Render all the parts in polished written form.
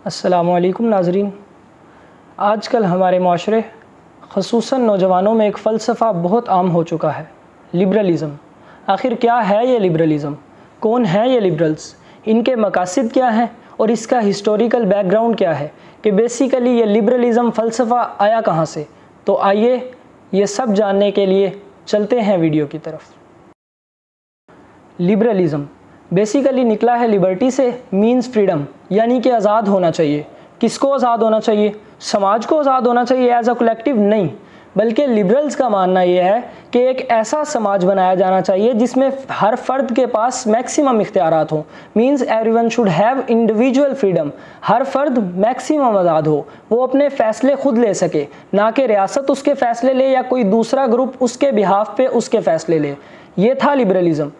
अस्सलामुअलैकुम नाज़रीन। आजकल हमारे माशरे ख़ुसूसन नौजवानों में एक फ़लसफ़ा बहुत आम हो चुका है, लिबरलिज़म। आखिर क्या है ये लिबरलिज़म? कौन है ये लिबरल्स? इनके मकासद क्या हैं और इसका हिस्टोरिकल बैकग्राउंड क्या है कि बेसिकली ये लिबरलिज़म फ़लसफ़ा आया कहाँ से? तो आइए ये सब जानने के लिए चलते हैं वीडियो की तरफ। लिबरलिज़म बेसिकली निकला है लिबर्टी से, मीन्स फ्रीडम, यानी कि आज़ाद होना चाहिए। किसको आज़ाद होना चाहिए? समाज को आज़ाद होना चाहिए एज अ कलेक्टिव? नहीं, बल्कि लिबरल्स का मानना यह है कि एक ऐसा समाज बनाया जाना चाहिए जिसमें हर फर्द के पास मैक्सिमम इख्तियारात हों। Means everyone should have individual freedom. हर फर्द मैक्सिमम आज़ाद हो, वो अपने फ़ैसले खुद ले सके, ना कि रियासत उसके फ़ैसले ले या कोई दूसरा ग्रुप उसके बिहाफ पे उसके फ़ैसले ले। ये था लिबरलिज़म।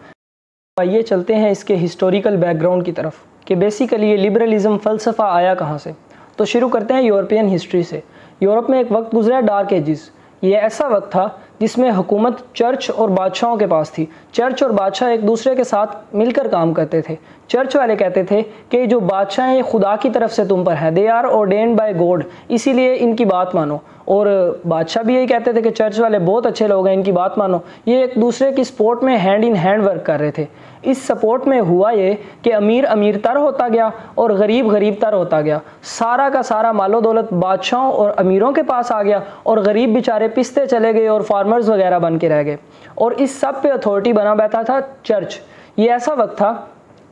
आइए चलते हैं इसके हिस्टोरिकल बैकग्राउंड की तरफ कि बेसिकली ये लिबरलिज़म फ़लसफ़ा आया कहाँ से। तो शुरू करते हैं यूरोपियन हिस्ट्री से। यूरोप में एक वक्त गुजरा डार्क एजिस। ये ऐसा वक्त था जिसमें हुकूमत चर्च और बादशाहों के पास थी। चर्च और बादशाह एक दूसरे के साथ मिलकर काम करते थे। चर्च वाले कहते थे कि जो बादशाह हैं ये खुदा की तरफ से तुम पर हैं, they are ordained by God, इसीलिए इनकी बात मानो। और बादशाह भी यही कहते थे कि चर्च वाले बहुत अच्छे लोग हैं, इनकी बात मानो। ये एक दूसरे की सपोर्ट में हैंड इन हैंड वर्क कर रहे थे। इस सपोर्ट में हुआ ये कि अमीर अमीर तर होता गया और गरीब गरीब तर होता गया। सारा का सारा मालो दौलत बादशाहों और अमीरों के पास आ गया और गरीब बेचारे पिसते चले गए और फार्मर्स वगैरह बन के रह गए। और इस सब पे अथॉरिटी बना बैठा था चर्च। ये ऐसा वक्त था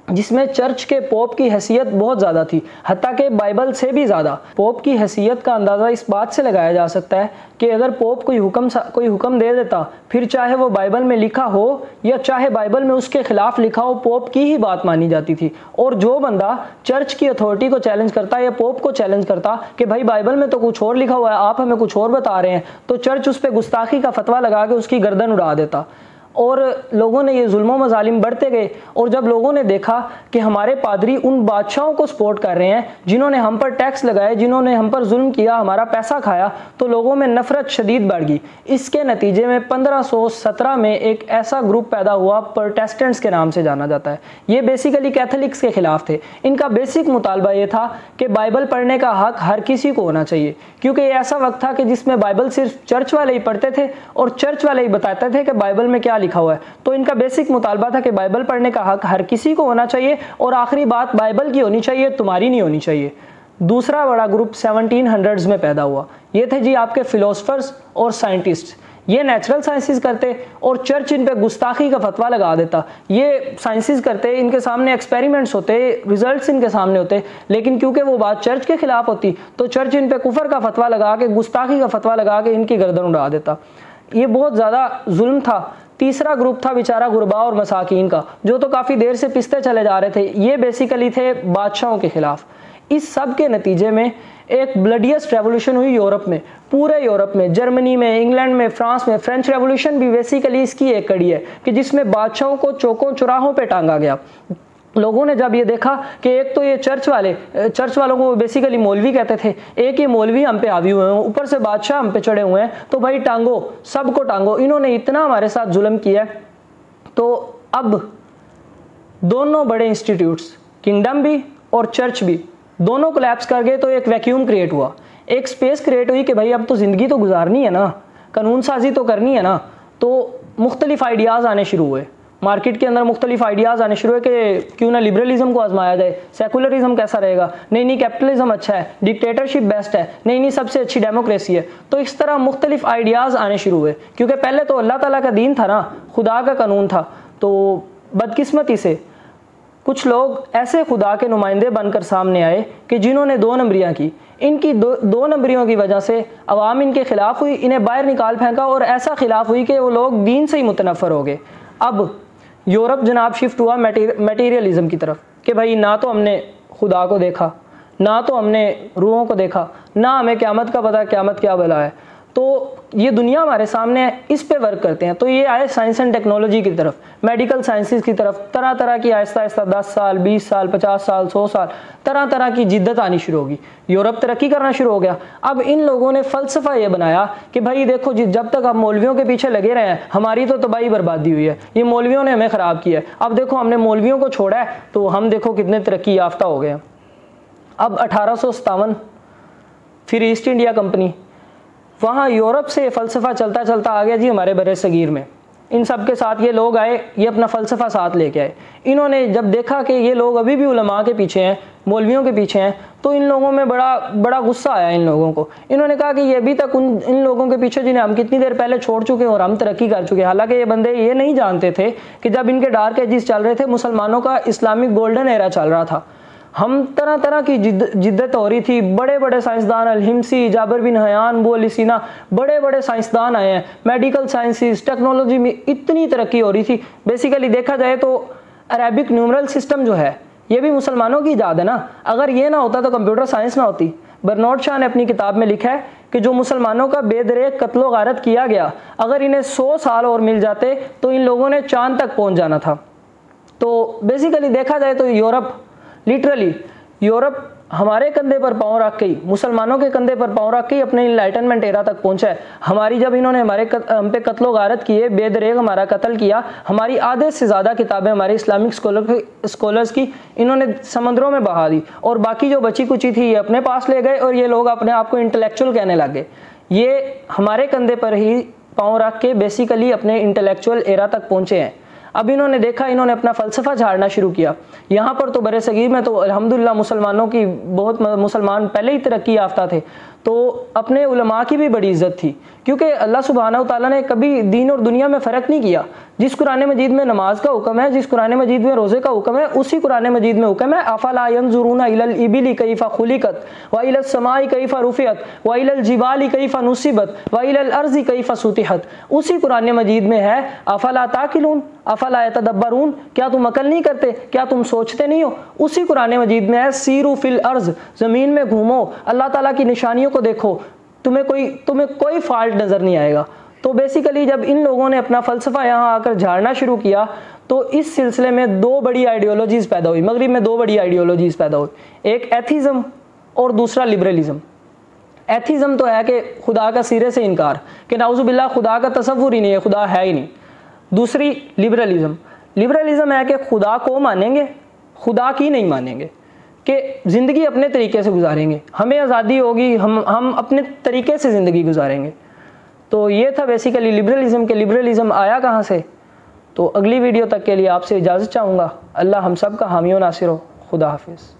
जिसमें चर्च के पोप की हैसियत बहुत ज़्यादा थी, हत्ता कि बाइबल से भी ज़्यादा। पोप की हैसियत का अंदाज़ा इस बात से लगाया जा सकता है कि अगर पोप कोई हुक्म दे देता, फिर चाहे वो बाइबल में लिखा हो या चाहे बाइबल में उसके खिलाफ लिखा हो, पोप की ही बात मानी जाती थी। और जो बंदा चर्च की अथॉरिटी को चैलेंज करता या पोप को चैलेंज करता कि भाई बाइबल में तो कुछ और लिखा हुआ है, आप हमें कुछ और बता रहे हैं, तो चर्च उस पर गुस्ताखी का फतवा लगा के उसकी गर्दन उड़ा देता। और लोगों ने ये जुल्म मज़ालिम बढ़ते गए। और जब लोगों ने देखा कि हमारे पादरी उन बादशाहों को सपोर्ट कर रहे हैं जिन्होंने हम पर टैक्स लगाए, जिन्होंने हम पर जुल्म किया, हमारा पैसा खाया, तो लोगों में नफरत शदीद बढ़ गई। इसके नतीजे में 1517 में एक ऐसा ग्रुप पैदा हुआ, प्रोटेस्टेंट्स के नाम से जाना जाता है। ये बेसिकली कैथोलिक्स के खिलाफ थे। इनका बेसिक मुतालबा ये था कि बाइबल पढ़ने का हक हर किसी को होना चाहिए, क्योंकि ये ऐसा वक्त था कि जिसमें बाइबल सिर्फ चर्च वाले ही पढ़ते थे और चर्च वाले ही बताते थे कि बाइबल में क्या लिखा हुआ है। तो इनका बेसिक मुतालबा था कि बाइबल पढ़ने का हक हर किसी को होना चाहिए और आखिरी बात बाइबल की होनी चाहिए, तुम्हारी नहीं होनी चाहिए। दूसरा बड़ा ग्रुप 1700s में पैदा हुआ। ये थे जी आपके फिलोसफर्स और साइंटिस्ट। ये नेचुरल साइंसेस करते और चर्च इन पे गुस्ताखी का फतवा लगा देता। ये साइंसेस करते, इनके सामने एक्सपेरिमेंट्स होते, रिजल्ट्स इनके सामने होते, लेकिन क्योंकि वो बात चर्च के खिलाफ होती तो चर्च इन पे कुफर का फतवा लगा के, गुस्ताखी का फतवा लगा के इनकी गर्दन उड़ा देता। ये बहुत ज़्यादा जुल्म था। तीसरा ग्रुप था बेचारा गुरबा और मसाकीन का, जो तो काफ़ी देर से पिसते चले जा रहे थे। ये बेसिकली थे बादशाहों के खिलाफ। इस सब के नतीजे में एक ब्लडियस्ट रेवोल्यूशन हुई यूरोप में, पूरे यूरोप में, जर्मनी में, इंग्लैंड में, फ्रांस में। फ्रेंच रेवोल्यूशन भी बेसिकली इसकी एक कड़ी है कि जिसमें बादशाहों को चौकों चौराहों पे टांगा गया। लोगों ने जब ये देखा कि एक तो ये चर्च वालों को बेसिकली मौलवी कहते थे, एक ये मौलवी हम पे हावी हुए हैं, ऊपर से बादशाह हम पे चढ़े हुए हैं, तो भाई टांगो, सबको टांगो। इन्होंने इतना हमारे साथ जुल्म किया। तो अब दोनों बड़े इंस्टीट्यूट्स, किंगडम भी और चर्च भी, दोनों कोलैप्स कर गए। तो एक वैक्यूम क्रिएट हुआ, एक स्पेस क्रिएट हुई कि भाई अब तो ज़िंदगी तो गुजारनी है ना, कानून साजी तो करनी है ना। तो मुख्तलिफ आइडियाज़ आने शुरू हुए मार्केट के अंदर, मुख्तलिफ आइडियाज़ आने शुरू हुए कि क्यों ना लिबरलिज्म को आजमाया जाए, सेकुलरिज्म कैसा रहेगा, नहीं कैपिटलिज्म अच्छा है, डिक्टेटरशिप बेस्ट है, नहीं सबसे अच्छी डेमोक्रेसी है। तो इस तरह मुख्तलिफ आइडियाज़ आने शुरू हुए, क्योंकि पहले तो अल्लाह ताला का दीन था ना, खुदा का कानून था। तो बदकिस्मती से कुछ लोग ऐसे खुदा के नुमाइंदे बनकर सामने आए कि जिन्होंने 2 नंबरियाँ की। इनकी दो नंबरियों की वजह से अवाम इनके खिलाफ हुई, इन्हें बाहर निकाल फेंका और ऐसा खिलाफ हुई कि वो लोग दीन से ही मुतनफ़र हो गए। अब यूरोप जनाब शिफ्ट हुआ मटेरियलिज्म की तरफ कि भाई ना तो हमने खुदा को देखा, ना तो हमने रूहों को देखा, ना हमें क़यामत का पता, क़यामत क्या भला है। तो ये दुनिया हमारे सामने है, इस पे वर्क करते हैं। तो ये आए साइंस एंड टेक्नोलॉजी की तरफ, मेडिकल साइंसेस की तरफ, तरह तरह की आहिस्ता आहिस्ता 10 साल, 20 साल, 50 साल, 100 साल, तरह तरह की जिद्दत आनी शुरू होगी। यूरोप तरक्की करना शुरू हो गया। अब इन लोगों ने फ़लसफ़ा ये बनाया कि भाई देखो जी, जब तक हम मौलवियों के पीछे लगे रहे हैं हमारी तो तबाही बर्बादी हुई है, ये मौलवियों ने हमें ख़राब किया है। अब देखो हमने मौलवियों को छोड़ा है तो हम देखो कितने तरक्की याफ्ता हो गए हैं। अब 1857 फिर ईस्ट इंडिया कंपनी, वहाँ यूरोप से फ़लसफ़ा चलता चलता आ गया जी हमारे बरे सगीर में। इन सब के साथ ये लोग आए, ये अपना फ़लसफ़ा साथ लेके आए। इन्होंने जब देखा कि ये लोग अभी भी उलमा के पीछे हैं, मौलवियों के पीछे हैं, तो इन लोगों में बड़ा गुस्सा आया इन लोगों को। इन्होंने कहा कि ये अभी तक इन लोगों के पीछे जिन्हें हम कितनी देर पहले छोड़ चुके हैं और हम तरक्की कर चुके हैं। हालांकि ये बंदे ये नहीं जानते थे कि जब इनके डार्क एजेस चल रहे थे, मुसलमानों का इस्लामिक गोल्डन एरा चल रहा था। हम तरह तरह की जिद्दत हो रही थी। बड़े बड़े साइंसदान अल-हिम्सी, जाबिर बिन हयान, अबू अली सीना, बड़े बड़े साइंसदान आए हैं। मेडिकल साइंसेस, टेक्नोलॉजी में इतनी तरक्की हो रही थी। बेसिकली देखा जाए तो अरेबिक न्यूमरल सिस्टम जो है ये भी मुसलमानों की ईजाद है ना। अगर ये ना होता तो कंप्यूटर साइंस ना होती। बर्नार्ड शॉ ने अपनी किताब में लिखा है कि जो मुसलमानों का बेदरेक कत्लो गारत किया गया, अगर इन्हें 100 साल और मिल जाते तो इन लोगों ने चांद तक पहुंच जाना था। तो बेसिकली देखा जाए तो यूरोप, लिटरली यूरोप हमारे कंधे पर पांव रख के, मुसलमानों के कंधे पर पांव रख के अपने इनलाइटनमेंट एरा तक पहुंचा है। हमारी जब इन्होंने हम पे कत्लो गारत किए, बेदरेग हमारा कत्ल किया, हमारी आधे से ज़्यादा किताबें हमारे इस्लामिक स्कॉलर्स की इन्होंने समंदरों में बहा दी, और बाकी जो बची कुची थी ये अपने पास ले गए, और ये लोग अपने आप को इंटेलेक्चुअल कहने लग गए। ये हमारे कंधे पर ही पांव रख के बेसिकली अपने इंटेलेक्चुअल एरा तक पहुँचे हैं। अब इन्होंने देखा, इन्होंने अपना फ़लसफ़ा झाड़ना शुरू किया। यहाँ पर तो बरे सगीर में तो अल्हम्दुलिल्लाह मुसलमानों की बहुत, मुसलमान पहले ही तरक्की याफ्ता थे, तो अपने उलमा की भी बड़ी इज़्ज़त थी, क्योंकि अल्लाह सुब्हानहू तआला ने कभी दीन और दुनिया में फ़र्क नहीं किया। जिस कुरान मजीद में नमाज का हुक्म है, जिस कुरान मजीद में रोज़े का हुक्म है, उसी कुरान मजीद में हुक्म है अफ़ला यंज़ुरूना इलल इबिली कैफ़ा खुलिक़त व इलस समाई कैफ़ा रुफ़ियत व इलल जिबाली कैफ़ा नुसिबत व इलल अर्ज़ि कैफ़ा सुतिहत। उसी कुरान मजीद में है अफ़ला ताक़िलून अफ़ला यतदब्बरून, क्या तुम अकल नहीं करते, क्या तुम सोचते नहीं हो। उसी कुरान मजीद में है सीरू फिल अर्ज़, ज़मीन में घूमो, अल्लाह ताला की निशानियों को देखो, तुम्हें कोई फॉल्ट नज़र नहीं आएगा। तो बेसिकली जब इन लोगों ने अपना फ़लसफ़ा यहाँ आकर झाड़ना शुरू किया, तो इस सिलसिले में दो बड़ी आइडियोलॉजीज़ पैदा हुई। मगरिब में दो बड़ी आइडियोलॉजीज़ पैदा हुई, एक एथीज़म और दूसरा लिबरलिज़म। एथीज़म तो है कि खुदा का सिरे से इनकार, कि नाउज़ुबिल्लाह खुदा का तसव्वुर ही नहीं है, खुदा है ही नहीं। दूसरी लिबरलिज़म, लिबरलिज़म है कि खुदा को मानेंगे, खुदा की नहीं मानेंगे, कि ज़िंदगी अपने तरीके से गुजारेंगे, हमें आज़ादी होगी, हम अपने तरीके से ज़िंदगी गुजारेंगे। तो ये था बेसिकली लिबरलिज़म के लिबरलिज़म आया कहाँ से। तो अगली वीडियो तक के लिए आपसे इजाज़त चाहूँगा। अल्लाह हम सब का हामी व नासिर हो। खुदा हाफिज़।